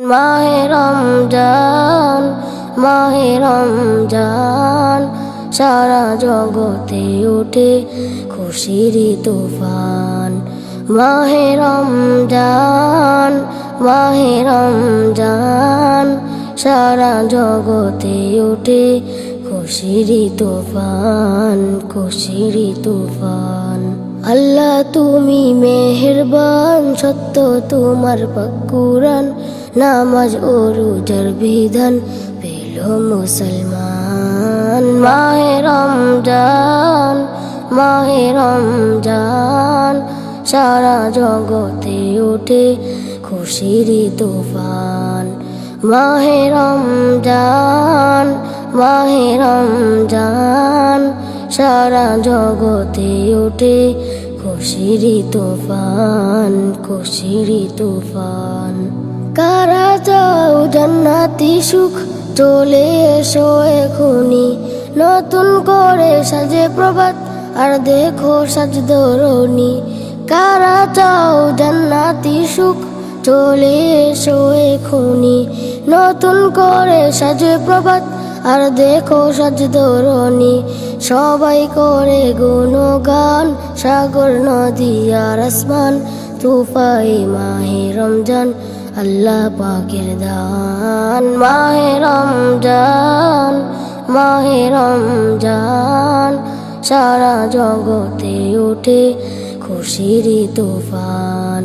মাহে রমজান, মাহে রমজান, সারা জগতে ওঠে খুশির তুফান। মাহে রমজান, মাহে রমজান, সারা জগতে ওঠে খুশির তুফান, খুশির তুফান। আল্লাহ তুমি মেহেরবান, সত্য তোমার পাক কুরআন, নামাজ ও রোজার বিধান পেল মুসলমান। মাহে রমজান, মাহে রমজান, সারা জগতে ওঠে খুশির তুফান। মাহে রমজান, মাহে রমজান, সারা জগতে ওঠে খুশির তুফান, খুশির তুফান। কারা চাও জান্নাতি সুখ, চলে এসো এখুনি, নতুন করে সাজে প্রভাত আর দেখো সাজ ধরণী। কারা চাও জান্নাতি সুখ, চলে এসো এখুনি, নতুন করে সাজে প্রভাত আর দেখো সাজ ধরণী। সবাই করে গুণগান, সাগর নদী আর আসমান, তুফায়ে মাহে রমজান, আল্লাহ পাকের দান। মাহে রমজান, মাহে রমজান, সারা জগতে ওঠে খুশির তুফান।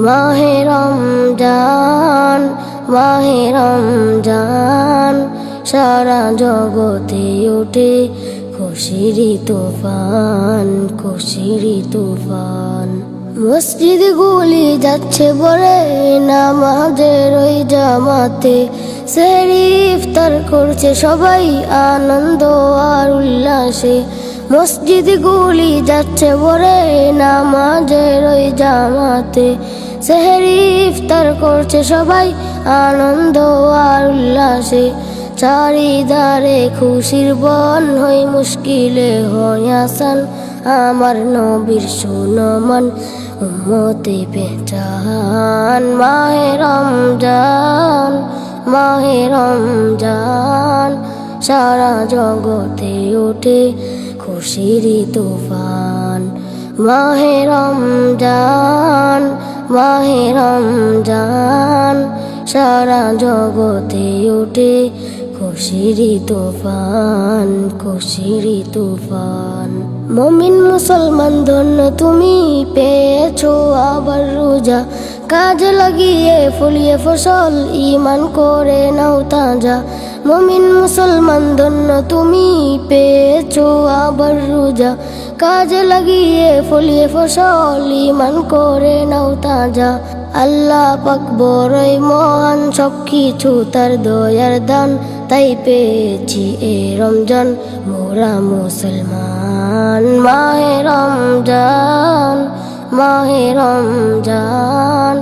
মাহে রমজান, মাহে রমজান, সারা জগতে ওঠে খুশির তুফান, খুশির তুফান। মসজিদ গুলি যাচ্ছে ভরে নামাজের ওই জামাতে, সেহরি ইফতার করছে সবাই আনন্দ আর উল্লাসে। মসজিদ গুলি যাচ্ছে ভরে নামাজের ওই জামাতে, সেহরি ইফতার করছে সবাই আনন্দ আর উল্লাসে। চারিদারে খুশির বন, হই মুশকিলে হয় আসান, আমার নবীর সুনমান উম্মতে পেহচান। মাহে রমজান, মাহে রমজান, সারা জগতে ওঠে খুশির তুফান। মাহে রমজান, মাহে রমজান, সারা জগতে ওঠে খুশির তুফান, খুশির তুফান। মুমিন মুসলমান ধন্য তুমি, পেয়েছো আবার রোজা, কাজে লাগিয়ে ফলিয়ে ফসল ঈমান করে নাও তাজা। মুমিন মুসলমান ধন্য তুমি, পেয়েছো আবার রোজা, কাজে লাগিয়ে ফলিয়ে ফসল ঈমান করে নাও তাজা। আল্লাহ পাক বড়ই মহান, সব কিছু তার দয়ার দান, তাই পেয়েছি এ রমজান মোরা মুসলমান। মাহে রমজান, মাহে রমজান,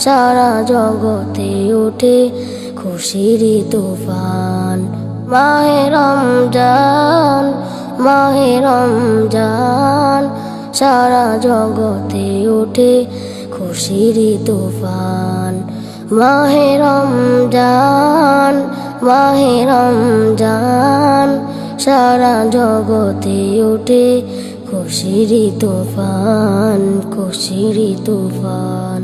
সারা জগতে ওঠে খুশির তুফান। মাহে রমজান, মাহে রমজান, সারা জগতে ওঠে খুশির তুফান। মাহে রমজান, মাহে রমজান, সারা জগতে ওঠে খুশির তুফান, খুশির তুফান।